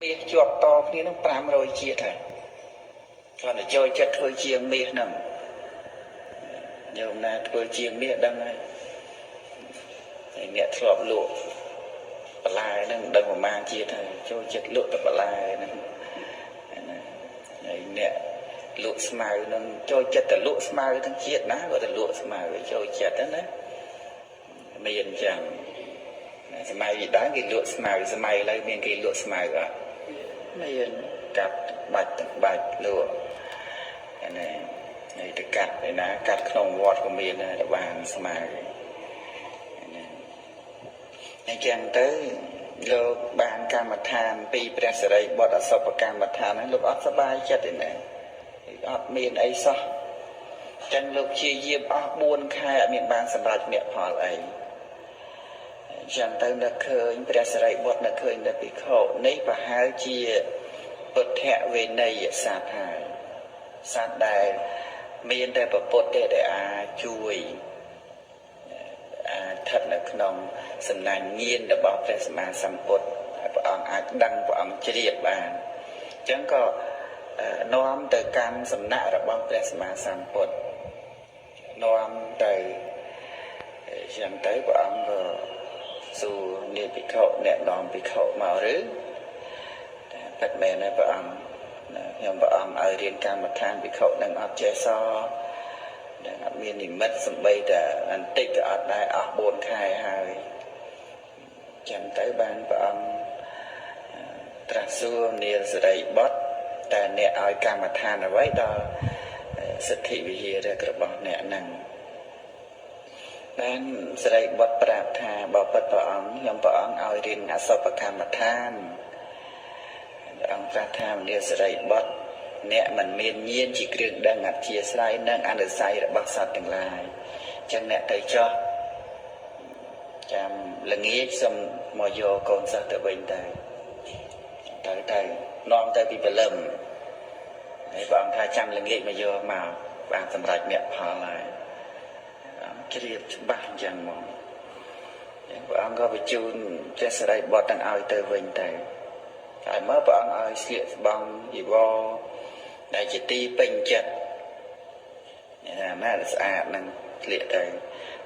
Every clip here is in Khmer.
មាសជាប់តគ្នានឹង500ជាតិហើយគាត់ទៅចូលចិត្តធ្វើជាងមាសហ្នឹងញោមណាធ្វើជាងមាសដឹងហើយអ្នកធ្លាប់លក់បន្លែហ្នឹងដឹងប្រមាណជាតិហើយចូលចិត្តលក់តែបន្លែហ្នឹងហើយអ្នកលក់ស្មៅហ្នឹងចូលចិត្តតែលក់ស្មៅទាំងជាតិណាក៏តែលក់ស្មៅចូលចិត្តហ្នឹងណាមានអញ្ចឹងសម័យពីដើមគេលក់ស្មៅសម័យឥឡូវមានគេលក់ស្មៅអត់មានកាត់បាច់ទាំងបាច់លក់នេះហើយទៅកាត់ឯណាកាត់ក្នុងវត្តក៏មានដែរបានស្មៅអញ្ចឹងទៅលោកបានកម្មដ្ឋានពីព្រះសិរីបុត្រអសពកម្មដ្ឋានហ្នឹងលោកអត់សប្បាយចិត្តទេណាអត់មានអីសោះចឹងលោកជាយាមអស់4ខែអត់មានបានសម្រេចមគ្គផលអីចឹងទៅនឹកឃើញព្រះសិរីបុត្រនឹកឃើញតែភិក្ខុនេះប្រហែលជាពុទ្ធវេនយសត្វហើយសត្វដែលមានតែប្រពុតទេដែលអាចជួយស្ថិតនៅក្នុងសំណាញ់ញៀនរបស់ព្រះសម្មាសម្ពុទ្ធហើយព្រះអង្គអាចដឹងព្រះអង្គជ្រាបបានអញ្ចឹងក៏នាំទៅកាន់សំណាក់របស់ព្រះសម្មាសម្ពុទ្ធនាំទៅអញ្ចឹងទៅព្រះអង្គក៏សួរនាយភិក្ខុអ្នកនាំភិក្ខុមកឬតែពិតមែនទេព្រះអង្គខ្ញុំព្រះអង្គឲ្យរៀនកម្មដ្ឋានភិក្ខុនឹងអត់ចេះសនឹងអត់មាននិមិត្តសំបីតែបន្តិចក៏អត់ដែរអស់4ខែហើយចឹងទៅបានព្រះអង្គត្រាស់សួរនាយសិរីបុត្រតែអ្នកឲ្យកម្មដ្ឋានអ្វីដល់សិទ្ធិវិហាររបស់អ្នកហ្នឹងបានសិរីបុត្រប្រាប់ថាបើពិតព្រះអង្គខ្ញុំព្រះអង្គឲ្យរៀនអសពកម្មដ្ឋានព្រះអង្គត្រាស់ថានាយសិរីបុត្រអ្នកមិនមានញាណជាគ្រឿងដឹងអធិស្ឋាននិងអនុស័យរបស់សត្វទាំងឡាយចឹងអ្នកទៅចោះចាំល្ងាចសូមមកយកកូនសិស្សទៅវិញទៅនាំទៅពីព្រលឹមហើយព្រះអង្គថាចាំល្ងាចមកយកមកបានសម្រេចមគ្គផលហើយជ្រាបច្បាស់អញ្ចឹងមកព្រះអង្គក៏បញ្ជូនព្រះសិរីបុត្រទាំងឲ្យទៅវិញទៅហើយមើលព្រះអង្គឲ្យស្លៀកស្បង់ជីវរដែលជាទីពេញចិត្តណាស្អាតនឹងស្លៀកទៅ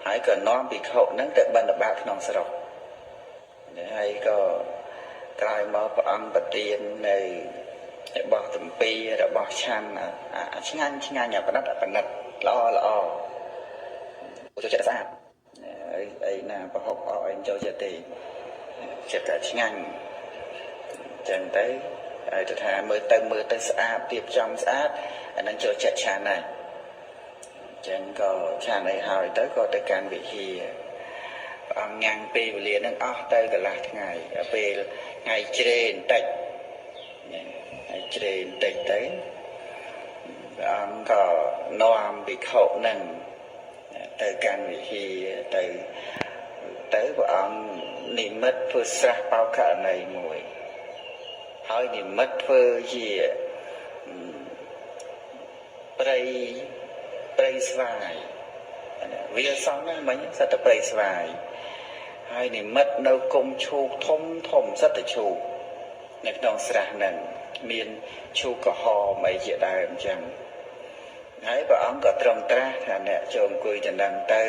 ហើយក៏នាំភិក្ខុនឹងទៅបិណ្ឌបាតក្នុងស្រុកហើយក៏ក្រោយមកព្រះអង្គប្រទាននៅរបស់ទំពីរបស់ឆាន់ឆ្ងាញ់អាប៉និតល្អចូលចិត្តស្អាតអីណាប្រហុកអស់អីចូលចិត្តទេចិត្តតែឆ្ងាញ់ចឹងទៅហើយទៅថាមើលទៅស្អាតទៀបចំស្អាតអានឹងចូលចិត្តឆានដែរចឹងក៏ឆានអីហើយទៅក៏ទៅកាន់វិហារព្រះអង្គញ៉ាំងពេលវេលានឹងអស់ទៅកន្លះថ្ងៃពេលថ្ងៃជ្រេបន្តិចថ្ងៃជ្រេបន្តិចទៅព្រះអង្គក៏នាំភិក្ខុនឹងទៅកាន់វិហារទៅព្រះអង្គនិមិត្តធ្វើស្រះបោកករណីមួយហើយនិមិត្តធ្វើជាព្រៃស្វាយវាសំហ្នឹងមិញសិតតែព្រៃស្វាយហើយនិមិត្តនៅគុំឈូកធំសិតតែឈូកនៅក្នុងស្រះហ្នឹងមានឈូកក្រហមអីជាដើមអញ្ចឹងហើយព្រះអង្គក៏ត្រង់ត្រាស់ថាអ្នកចូលអង្គុយចំនឹងទៅ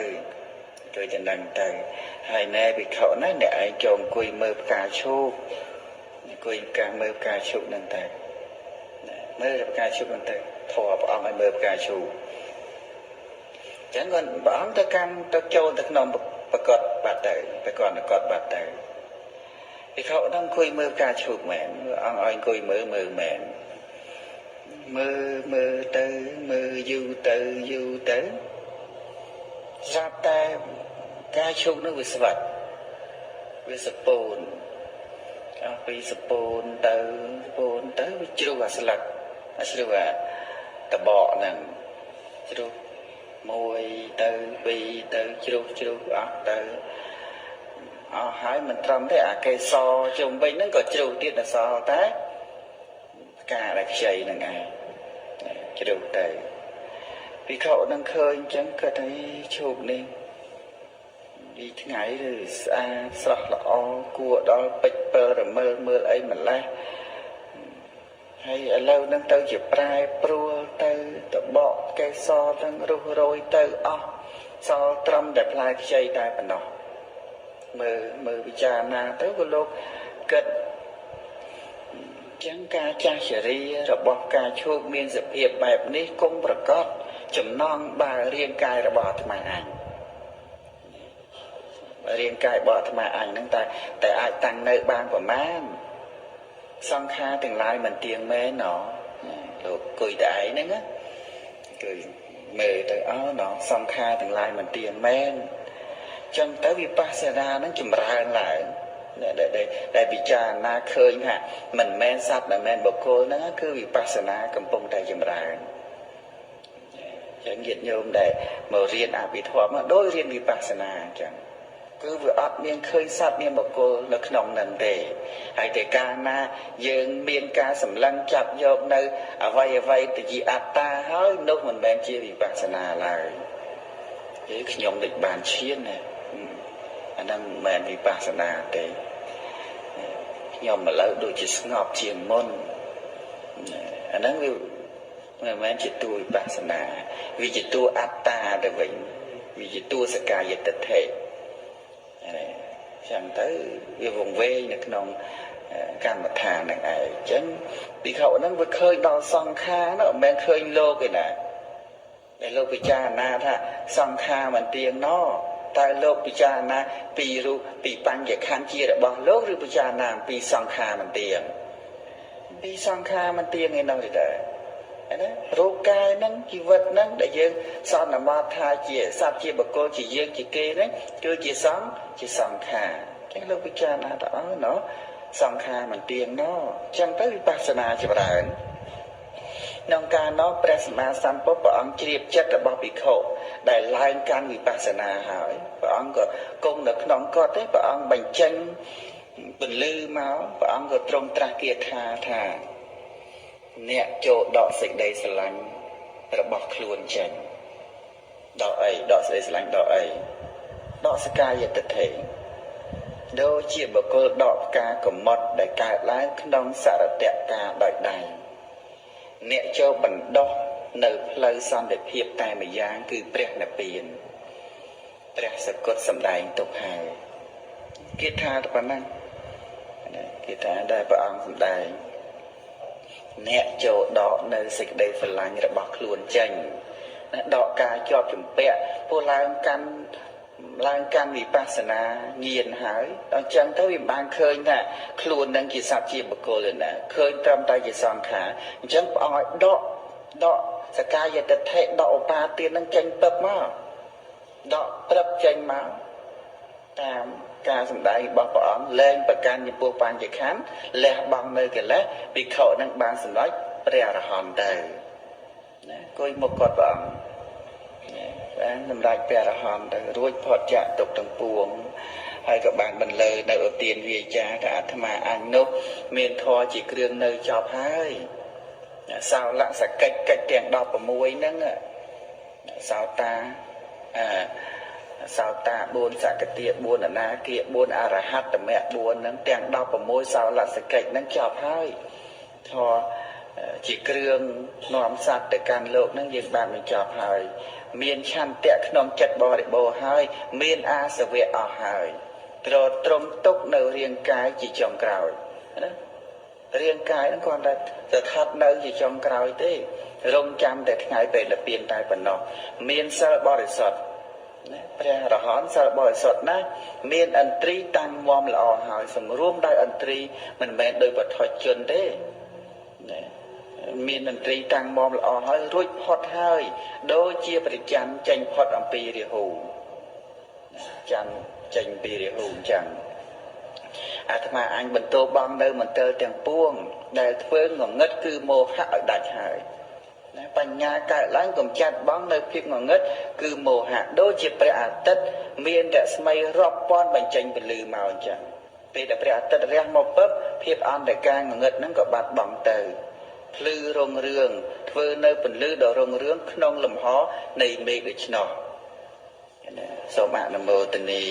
ហើយណែភិក្ខុណាអ្នកឯងចូលអង្គុយមើលផ្កាឈូកអង្គុយមើលផ្កាឈូកហ្នឹងទៅមើលផ្កាឈូកហ្នឹងទៅធម៌ព្រះអង្គឲ្យមើលផ្កាឈូកអញ្ចឹងគាត់ព្រះអង្គទៅចូលទៅក្នុងប្រកបបាត់ទៅភិក្ខុហ្នឹងអង្គុយមើលផ្កាឈូកមែនអង្គឲ្យអង្គុយមើលមែនមើលទៅមើលយូរទៅស្រាប់តែផ្កាឈូកនោះវាស្វិតវាសពូនពីសពូនទៅវាជ្រុះអាស្លឹកជ្រុះអាតបកហ្នឹងជ្រុះ1ទៅ2ទៅជ្រុះអស់ទៅអស់ហើយមិនត្រឹមទេអាកេសរជុំវិញហ្នឹងក៏ជ្រុះទៀតអសល់តែផ្កាដែលខ្ចីហ្នឹងឯងជ្រុះទៅភិក្ខុនឹងឃើញអញ្ចឹងគាត់ថាឈូកនេះពីថ្ងៃឬស្អាតស្រស់ល្អគួរដល់ពេជ្រពិលរមើលអីម្លេះ ហើយឥឡូវហ្នឹងទៅជាប្រែប្រួលទៅតបកកេសរទាំងរុះរយទៅអស់សល់ត្រឹមតែផ្លែខ្ចីតែប៉ុណ្ណោះមើលពិចារណាទៅក៏លោកគិតចឹងការចាស់ជរារបស់ការឈោកមានសភាពបែបនេះគង់ប្រកបចំណងបើរាងកាយរបស់អាត្មាអញរាងកាយរបស់អាត្មាអញហ្នឹងតែអាចតាំងនៅបានប្រមាណសង្ខារទាំងឡាយមិនទៀងមែនណលោកគួយតែឯងហ្នឹងគឺមើលទៅសង្ខារទាំងឡាយមិនទៀងមែនចឹងទៅវិបស្សនាហ្នឹងចម្រើនឡើងដែលពិចារណាឃើញថាមិនមែនសត្វមិនមែនបុគ្គលហ្នឹងគឺវិបស្សនាកំពុងតែចម្រើនចឹងញាតិញោមដែលមករៀនអភិធម្មដូចរៀនវិបស្សនាអញ្ចឹងគឺវាអត់មានឃើញសត្វមានបុគ្គលនៅក្នុងហ្នឹងទេហើយតែកាលណាយើងមានការសម្លឹងចាប់យកនៅអ្វីទៅជាអត្តាហើយនោះមិនមែនជាវិបស្សនាឡើយគឺខ្ញុំដូចបានឈានណាអាហ្នឹងមិនមែនវិបស្សនាទេខ្ញុំឥឡូវដូចជាស្ងប់ជាងមុនអាហ្នឹងវាមិនមែនជាតួវិបស្សនាវាជាតួអត្តាទៅវិញវាជាតួសកាយតិដ្ឋិចឹងទៅវាវង្វេងនៅក្នុងកម្មដ្ឋានហ្នឹងឯងអញ្ចឹងពីខោហ្នឹងវាឃើញដល់សង្ខារហ្នឹងមិនមែនឃើញលោកទេណាដែលលោកពិចារណាថាសង្ខារមិនទៀងណោតើលោកពិចារណាពីរូបពីបញ្ញខណ្ឌជារបស់លោកឬពិចារណាពីសង្ខារមិនទៀងពីសង្ខារមិនទៀងឯនោះទេតើណារូបកាយហ្នឹងជីវិតហ្នឹងដែលយើងសន្មតថាជាសត្វជាបុគ្គលជាយើងជាគេហ្នឹងគឺជាសង្ខារចឹងលោកពិចារណាទៅណោសង្ខារមិនទៀងណោចឹងទៅវិបស្សនាចម្រើនក្នុងការនោះព្រះសម្មាសម្ពុទ្ធព្រះអង្គជ្រាបចិត្តរបស់ភិក្ខុដែលឡើងកាន់វិបស្សនាហើយព្រះអង្គក៏គង់នៅក្នុងគាត់ទេព្រះអង្គបញ្ចេញពលឺមកព្រះអង្គក៏ទ្រង់ត្រាស់គាថាថាអ្នកចូលដកសេចក្តីស្រឡាញ់របស់ខ្លួនចេញដកអីដកសេចក្តីស្រឡាញ់ដកអីដកសកាយតិដ្ឋិដូចជាបុគ្គលដកផ្កាកមុតដែលកើតឡើងក្នុងសារតកាដោយដៃអ្នកចូលបណ្ដោះនៅផ្លូវសន្តិភាពតែម្យ៉ាងគឺព្រះនិព្វានព្រះសក្ដិសម្ដែងទុកហើយគាថាទៅប៉ុណ្ណឹងគាថាដែលព្រះអង្គសម្ដែងអ្នកចូលដកនៅសេចក្តីស្រឡាញ់របស់ខ្លួនចេញដកការជាប់ជំពាក់ពួកឡើងកាន់វិបស្សនាញាណហើយដល់ចឹងទៅវាបានឃើញថាខ្លួននឹងជាសត្វជាបុគ្គលណាឃើញត្រឹមតែជាសង្ខារអញ្ចឹងព្រះអង្គឲ្យដកសកាយតិដ្ឋិដកឧបាទាននឹងចេញពឹបមកដកព្រឹបចេញមកតាមការសម្ដែងរបស់ព្រះអង្គលែងប្រកាន់ចំពោះបញ្ញខណ្ឌលះបង់នៅកិលេសភិក្ខុនឹងបានសម្រេចព្រះអរហន្តទៅណាគួយមុខគាត់ព្រះអង្គបានសម្រេចព្រះអរហន្តទៅរួចផុតចាកទុក្ខទាំងពួងហើយក៏បានបន្លឺនៅឧទានវាចាថាអាត្មាអញនោះមានធម៌ជាគ្រឿងនៅចប់ហើយសោលសកិច្ចកិច្ចទាំង16ហ្នឹងសោតាសោតា4សកតិ4អនាគា4អរហត្តមគ្គ4ហ្នឹងទាំង16សោលសកិច្ចហ្នឹងចប់ហើយធម៌ជាគ្រឿងនាំសត្វទៅកាន់លោកហ្នឹងយើងបានបញ្ចប់ហើយមានឆន្ទៈក្នុងចិត្តបរិបូរណ៍ហើយមានអាសវៈអស់ហើយទ្រង់ទុកនៅរាងកាយជាចុងក្រោយណារាងកាយហ្នឹងគ្រាន់តែស្ថិតនៅជាចុងក្រោយទេរងចាំតែថ្ងៃពេលនិព្វានតែប៉ុណ្ណោះមានសិលបរិសុទ្ធណាព្រះអរហន្តសិលបរិសុទ្ធណាមានឥន្ទ្រីតាំងមាំល្អហើយសម្រួមដោយឥន្ទ្រីមិនមែនដោយបឋិជនទេណាមានឥន្ទ្រីតាំងមាំល្អហើយរួចផុតហើយដូចជាព្រះច័ន្ទចេញផុតអំពីរាហូច័ន្ទចេញពីរាហូអញ្ចឹងអាត្មាអញបន្តបងនៅមន្ទិលទាំងពួងដែលធ្វើងងឹតគឺមោហៈឲ្យដាច់ហើយណាបញ្ញាកើតឡើងកំចាត់បងនៅភាពងងឹតគឺមោហៈដូចជាព្រះអាទិត្យមានរស្មីរាប់ពាន់បញ្ចេញពលឺមកអញ្ចឹងពេលដែលព្រះអាទិត្យរះមកពឹបភាពអន្តការងងឹតហ្នឹងក៏បាត់បង់ទៅភ្លឺរុងរឿងធ្វើនៅពន្លឺដ៏រុងរឿងក្នុងលំហនៃមេឃដូច្នោះសូមអនុមោទនា